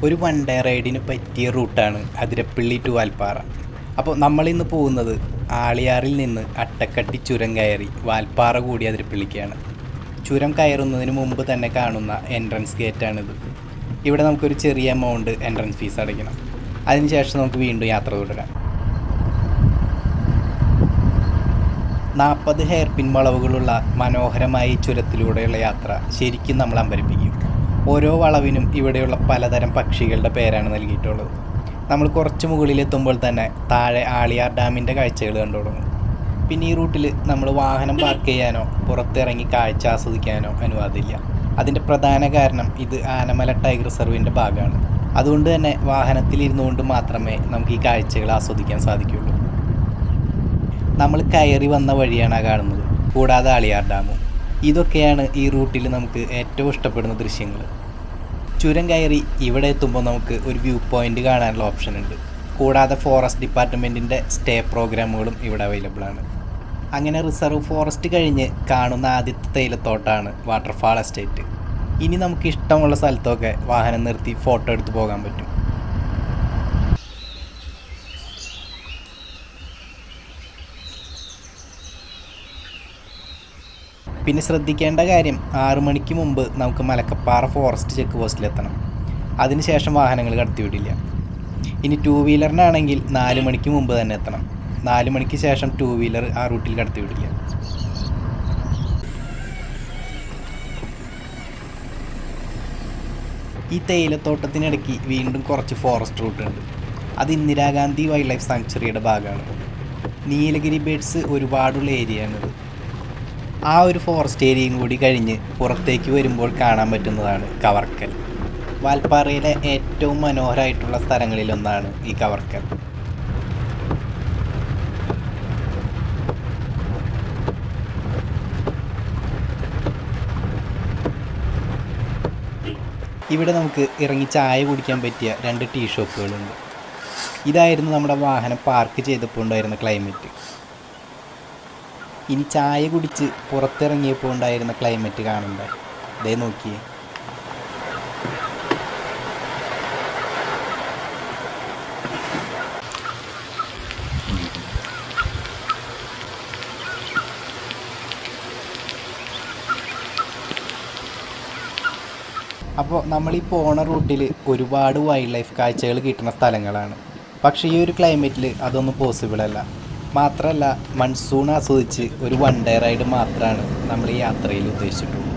ഒരു one day റൈഡിന് പറ്റിയ റൂട്ടാണ് അതിരപ്പള്ളി ടു വാൽപ്പാറ. അപ്പോൾ നമ്മളിന്ന് പോകുന്നത് ആളിയാറിൽ നിന്ന് അട്ടക്കട്ടി ചുരം കയറി വാൽപ്പാറ കൂടി അതിരപ്പള്ളിക്കാണ്. ചുരം കയറുന്നതിന് മുമ്പ് തന്നെ കാണുന്ന എൻട്രൻസ് ഗേറ്റാണിത്. ഇവിടെ നമുക്കൊരു ചെറിയ എമൗണ്ട് എൻട്രൻസ് ഫീസ് അടയ്ക്കണം. അതിനുശേഷം നമുക്ക് വീണ്ടും യാത്ര തുടരാം. 40 ഹെയർ പിൻ വളവുകളുള്ള മനോഹരമായ ഈ ചുരത്തിലൂടെയുള്ള യാത്ര ശരിക്കും നമ്മൾ അമ്പരപ്പിക്കും. ഓരോ വളവിനും ഇവിടെയുള്ള പലതരം പക്ഷികളുടെ പേരാണ് നൽകിയിട്ടുള്ളത്. നമ്മൾ കുറച്ച് മുകളിലെത്തുമ്പോൾ തന്നെ താഴെ ആളിയാർ ഡാമിൻ്റെ കാഴ്ചകൾ കണ്ടു തുടങ്ങും. പിന്നെ ഈ റൂട്ടിൽ നമ്മൾ വാഹനം പാർക്ക് ചെയ്യാനോ പുറത്തിറങ്ങി കാഴ്ച ആസ്വദിക്കാനോ അനുവാദമില്ല. അതിൻ്റെ പ്രധാന കാരണം ഇത് ആനമല ടൈഗർ റിസർവിൻ്റെ ഭാഗമാണ്. അതുകൊണ്ട് തന്നെ വാഹനത്തിലിരുന്നുകൊണ്ട് മാത്രമേ നമുക്ക് ഈ കാഴ്ചകൾ ആസ്വദിക്കാൻ സാധിക്കുകയുള്ളൂ. നമ്മൾ കയറി വന്ന വഴിയാണ് കാണുന്നത്, കൂടാതെ ആളിയാർ ഡാമും. ഇതൊക്കെയാണ് ഈ റൂട്ടിൽ നമുക്ക് ഏറ്റവും ഇഷ്ടപ്പെടുന്ന ദൃശ്യങ്ങൾ. ചുരം കയറി ഇവിടെ എത്തുമ്പോൾ നമുക്ക് ഒരു വ്യൂ പോയിൻ്റ് കാണാനുള്ള ഓപ്ഷൻ ഉണ്ട്. കൂടാതെ ഫോറസ്റ്റ് ഡിപ്പാർട്ട്മെൻറ്റിൻ്റെ സ്റ്റേ പ്രോഗ്രാമുകളും ഇവിടെ അവൈലബിൾ ആണ്. അങ്ങനെ റിസർവ് ഫോറസ്റ്റ് കഴിഞ്ഞ് കാണുന്ന ആദ്യത്തെ തേയിലത്തോട്ടാണ് വാട്ടർഫാൾ എസ്റ്റേറ്റ്. ഇനി നമുക്ക് ഇഷ്ടമുള്ള സ്ഥലത്തൊക്കെ വാഹനം നിർത്തി ഫോട്ടോ എടുത്ത് പോകാൻ പറ്റും. പിന്നെ ശ്രദ്ധിക്കേണ്ട കാര്യം, 6 മണിക്ക് മുമ്പ് നമുക്ക് മലക്കപ്പാറ ഫോറസ്റ്റ് ചെക്ക് പോസ്റ്റിലെത്തണം. അതിനുശേഷം വാഹനങ്ങൾ കടത്തിവിടില്ല. ഇനി 2 വീലറിനാണെങ്കിൽ 4 മണിക്ക് മുമ്പ് തന്നെ എത്തണം. 4 മണിക്ക് ശേഷം 2 വീലർ ആ റൂട്ടിൽ കടത്തിവിടില്ല. ഈ തേയിലത്തോട്ടത്തിനിടയ്ക്ക് വീണ്ടും കുറച്ച് ഫോറസ്റ്റ് റൂട്ടുണ്ട്. അത് ഇന്ദിരാഗാന്ധി വൈൽഡ് ലൈഫ് സാങ്ച്വറിയുടെ ഭാഗമാണ്. നീലഗിരി ബേഡ്സ് ഒരുപാടുള്ള ഏരിയയാണിത്. ആ ഒരു ഫോറസ്റ്റ് ഏരിയയും കൂടി കഴിഞ്ഞ് പുറത്തേക്ക് വരുമ്പോൾ കാണാൻ പറ്റുന്നതാണ് കവർക്കൽ. വാൽപ്പാറയിലെ ഏറ്റവും മനോഹരമായിട്ടുള്ള സ്ഥലങ്ങളിലൊന്നാണ് ഈ കവർക്കൽ. ഇവിടെ നമുക്ക് ഇറങ്ങി ചായ കുടിക്കാൻ പറ്റിയ 2 ടീ ഷോപ്പുകളുണ്ട്. ഇതായിരുന്നു നമ്മുടെ വാഹനം പാർക്ക് ചെയ്തപ്പോൾ ഉണ്ടായിരുന്ന ക്ലൈമറ്റ്. ഇനി ചായ കുടിച്ച് പുറത്തിറങ്ങിയപ്പോൾ ഉണ്ടായിരുന്ന ക്ലൈമറ്റ് കാണണ്ട. ദേ നോക്കിയേ. അപ്പോൾ നമ്മളീ പോണ റൂട്ടിൽ ഒരുപാട് വൈൽഡ് ലൈഫ് കാഴ്ചകൾ കിട്ടുന്ന സ്ഥലങ്ങളാണ്. പക്ഷേ ഈ ഒരു ക്ലൈമറ്റിൽ അതൊന്നും പോസിബിൾ അല്ല. മാത്രമല്ല, മൺസൂൺ ആസ്വദിച്ച് ഒരു വൺ ഡേ റൈഡ് മാത്രമാണ് നമ്മൾ ഈ യാത്രയിൽ ഉദ്ദേശിച്ചിട്ടുള്ളൂ.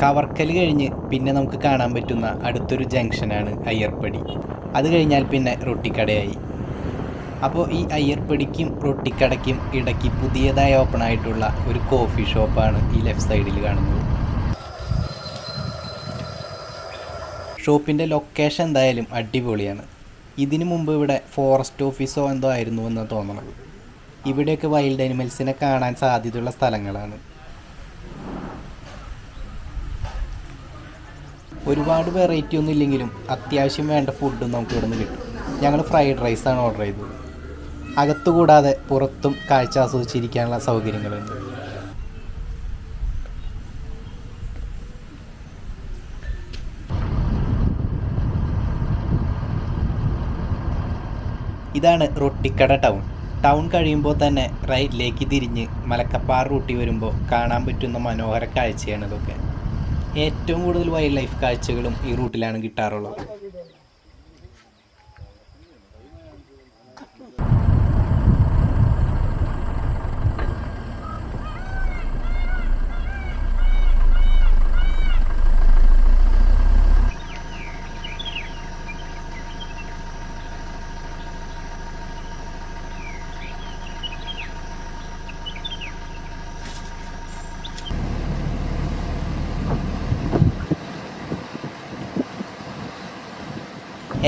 കവർക്കൽ കഴിഞ്ഞ് പിന്നെ നമുക്ക് കാണാൻ പറ്റുന്ന അടുത്തൊരു ജംഗ്ഷനാണ് അയ്യർപ്പടി. അത് കഴിഞ്ഞാൽ പിന്നെ റൊട്ടിക്കടയായി. അപ്പോൾ ഈ അയ്യർപ്പടിക്കും റൊട്ടിക്കടയ്ക്കും ഇടയ്ക്ക് പുതിയതായി ഓപ്പൺ ആയിട്ടുള്ള ഒരു കോഫി ഷോപ്പാണ് ഈ ലെഫ്റ്റ് സൈഡിൽ കാണുന്നത്. ഷോപ്പിൻ്റെ ലൊക്കേഷൻ എന്തായാലും അടിപൊളിയാണ്. ഇതിനു മുമ്പ് ഇവിടെ ഫോറസ്റ്റ് ഓഫീസോ എന്തോ ആയിരുന്നു എന്ന് തോന്നണത്. ഇവിടെയൊക്കെ വൈൽഡ് അനിമൽസിനെ കാണാൻ സാധ്യതയുള്ള സ്ഥലങ്ങളാണ്. ഒരുപാട് വെറൈറ്റി ഒന്നും ഇല്ലെങ്കിലും അത്യാവശ്യം വേണ്ട ഫുഡും നമുക്ക് ഇവിടെ നിന്ന് കിട്ടും. ഞങ്ങൾ ഫ്രൈഡ് റൈസാണ് ഓർഡർ ചെയ്തത്. അകത്തുകൂടാതെ പുറത്തും കാഴ്ച ആസ്വദിച്ചിരിക്കാനുള്ള സൗകര്യങ്ങളുണ്ട്. ഇതാണ് റൊട്ടിക്കട ടൗൺ കഴിയുമ്പോൾ തന്നെ റൈറ്റിലേക്ക് തിരിഞ്ഞ് മലക്കപ്പാറ റൂട്ടിൽ വരുമ്പോൾ കാണാൻ പറ്റുന്ന മനോഹര കാഴ്ചയാണ് ഇതൊക്കെ. ഏറ്റവും കൂടുതൽ വൈൽഡ് ലൈഫ് കാഴ്ചകളും ഈ റൂട്ടിലാണ് കിട്ടാറുള്ളത്.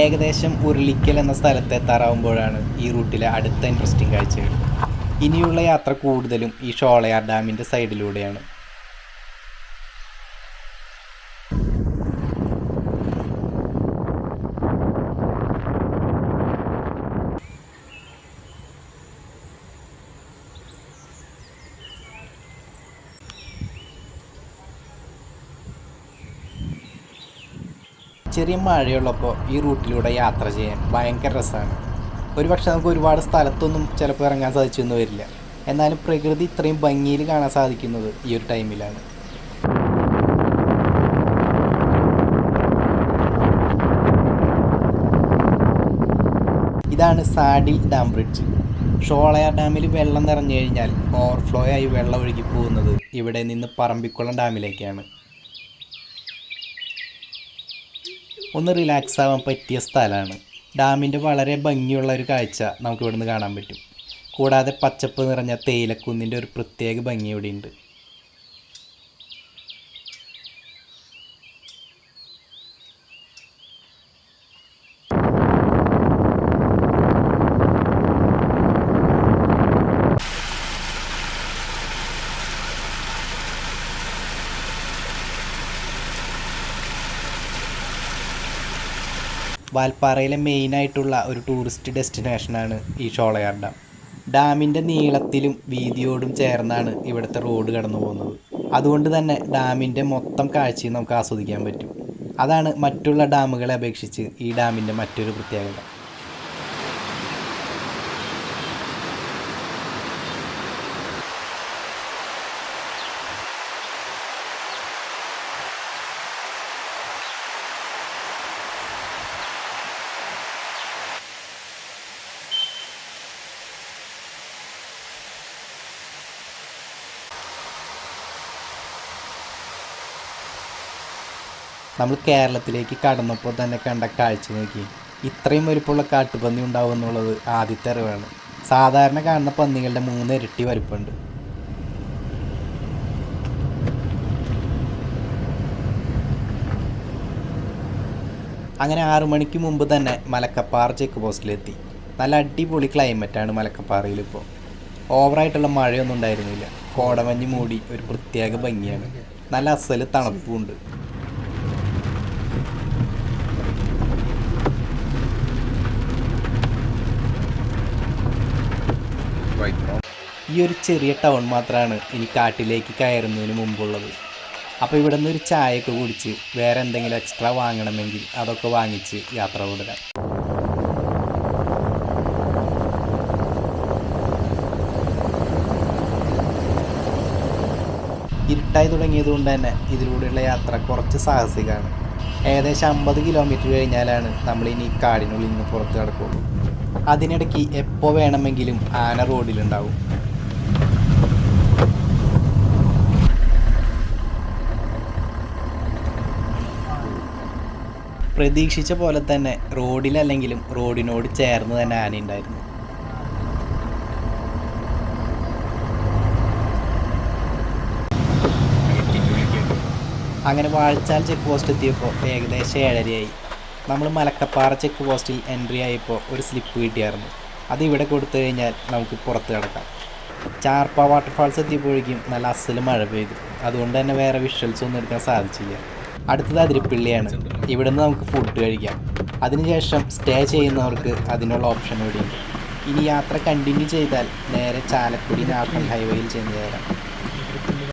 ഏകദേശം ഉരുളിക്കൽ എന്ന സ്ഥലത്ത് എത്താറാവുമ്പോഴാണ് ഈ റൂട്ടിലെ അടുത്ത ഇൻട്രസ്റ്റിംഗ് കാഴ്ചകൾ. ഇനിയുള്ള യാത്ര കൂടുതലും ഈ ഷോളയാർ ഡാമിൻ്റെ സൈഡിലൂടെയാണ്. ചെറിയ മഴയുള്ളപ്പോൾ ഈ റൂട്ടിലൂടെ യാത്ര ചെയ്യാൻ ഭയങ്കര രസമാണ്. ഒരുപക്ഷെ നമുക്ക് ഒരുപാട് സ്ഥലത്തൊന്നും ചിലപ്പോൾ ഇറങ്ങാൻ സാധിച്ചൊന്നും വരില്ല. എന്നാലും പ്രകൃതി ഇത്രയും ഭംഗിയിൽ കാണാൻ സാധിക്കുന്നത് ഈ ഒരു ടൈമിലാണ്. ഇതാണ് സാഡിൽ ഡാം ബ്രിഡ്ജ്. ഷോളയാർ ഡാമിൽ വെള്ളം നിറഞ്ഞു കഴിഞ്ഞാൽ ഓവർഫ്ലോ ആയി വെള്ളം ഒഴുകി പോകുന്നത് ഇവിടെ നിന്ന് പറമ്പിക്കുളം ഡാമിലേക്കാണ്. ഒന്ന് റിലാക്സ് ആവാൻ പറ്റിയ സ്ഥലമാണ്. ഡാമിൻ്റെ വളരെ ഭംഗിയുള്ള ഒരു കാഴ്ച നമുക്ക് ഇവിടുന്ന് കാണാൻ പറ്റും. കൂടാതെ പച്ചപ്പ് നിറഞ്ഞ തേയിലക്കുന്നിൻ്റെ ഒരു പ്രത്യേക ഭംഗി ഇവിടെയുണ്ട്. വാൽപ്പാറയിലെ മെയിനായിട്ടുള്ള ഒരു ടൂറിസ്റ്റ് ഡെസ്റ്റിനേഷനാണ് ഈ ഷോളയാർ ഡാം. ഡാമിൻ്റെ നീളത്തിലും വീതിയോടും ചേർന്നാണ് ഇവിടുത്തെ റോഡ് കടന്നു പോകുന്നത്. അതുകൊണ്ട് തന്നെ ഡാമിൻ്റെ മൊത്തം കാഴ്ചയും നമുക്ക് ആസ്വദിക്കാൻ പറ്റും. അതാണ് മറ്റുള്ള ഡാമുകളെ അപേക്ഷിച്ച് ഈ ഡാമിൻ്റെ മറ്റൊരു പ്രത്യേകത. നമ്മൾ കേരളത്തിലേക്ക് കടന്നപ്പോൾ തന്നെ കണ്ട കാഴ്ച നോക്കി. ഇത്രയും വലിപ്പമുള്ള കാട്ടുപന്നി ഉണ്ടാവും എന്നുള്ളത് ആദ്യത്തെ അറിവാണ്. സാധാരണ കാണുന്ന പന്നികളുടെ 3 ഇരട്ടി വലിപ്പമുണ്ട്. അങ്ങനെ 6 മണിക്ക് മുമ്പ് തന്നെ മലക്കപ്പാറ ചെക്ക് പോസ്റ്റിലെത്തി. നല്ല അടിപൊളി ക്ലൈമറ്റാണ് മലക്കപ്പാറയിലിപ്പോൾ. ഓവറായിട്ടുള്ള മഴയൊന്നും ഉണ്ടായിരുന്നില്ല. കോടമഞ്ഞ് മൂടി ഒരു പ്രത്യേക ഭംഗിയാണ്. നല്ല അസല് തണുപ്പുമുണ്ട്. ഈ ഒരു ചെറിയ ടൗൺ മാത്രമാണ് ഇനി കാട്ടിലേക്ക് കയറുന്നതിന് മുമ്പുള്ളത്. അപ്പോൾ ഇവിടെ നിന്ന് ഒരു ചായയൊക്കെ കുടിച്ച് വേറെ എന്തെങ്കിലും എക്സ്ട്രാ വാങ്ങണമെങ്കിൽ അതൊക്കെ വാങ്ങിച്ച് യാത്ര തുടരാം. ഇരുട്ടായി തുടങ്ങിയതുകൊണ്ട് തന്നെ ഇതിലൂടെയുള്ള യാത്ര കുറച്ച് സാഹസികമാണ്. ഏകദേശം 50 കിലോമീറ്റർ കഴിഞ്ഞാലാണ് നമ്മളിനി കാടിനുള്ളിൽ നിന്ന് പുറത്ത് കിടക്കുള്ളൂ. അതിനിടയ്ക്ക് എപ്പോൾ വേണമെങ്കിലും ആന റോഡിലുണ്ടാവും. പ്രതീക്ഷിച്ച പോലെ തന്നെ റോഡിലല്ലെങ്കിലും റോഡിനോട് ചേർന്ന് തന്നെ ആന ഉണ്ടായിരുന്നു. അങ്ങനെ വാഴച്ചാൽ ചെക്ക് പോസ്റ്റ് എത്തിയപ്പോൾ ഏകദേശം 7:30ആയി. നമ്മൾ മലക്കപ്പാറ ചെക്ക് പോസ്റ്റിൽ എൻട്രി ആയപ്പോൾ ഒരു സ്ലിപ്പ് കിട്ടിയായിരുന്നു. അത് ഇവിടെ കൊടുത്തു കഴിഞ്ഞാൽ നമുക്ക് പുറത്ത് കിടക്കാം. ചാർപ്പ വാട്ടർഫാൾസ് എത്തിയപ്പോഴേക്കും നല്ല അസല് മഴ പെയ്തു. അതുകൊണ്ട് തന്നെ വേറെ വിഷ്വൽസ് ഒന്നും എടുക്കാൻ സാധിച്ചില്ല. അടുത്തത് അതിരപ്പിള്ളിയാണ്. ഇവിടെ നിന്ന് നമുക്ക് ഫുഡ് കഴിക്കാം. അതിനുശേഷം സ്റ്റേ ചെയ്യുന്നവർക്ക് അതിനുള്ള ഓപ്ഷൻ കൂടിയുണ്ട്. ഇനി യാത്ര കണ്ടിന്യൂ ചെയ്താൽ നേരെ ചാലക്കുടി നാഷണൽ ഹൈവേയിൽ ചെന്ന് ചേരാം.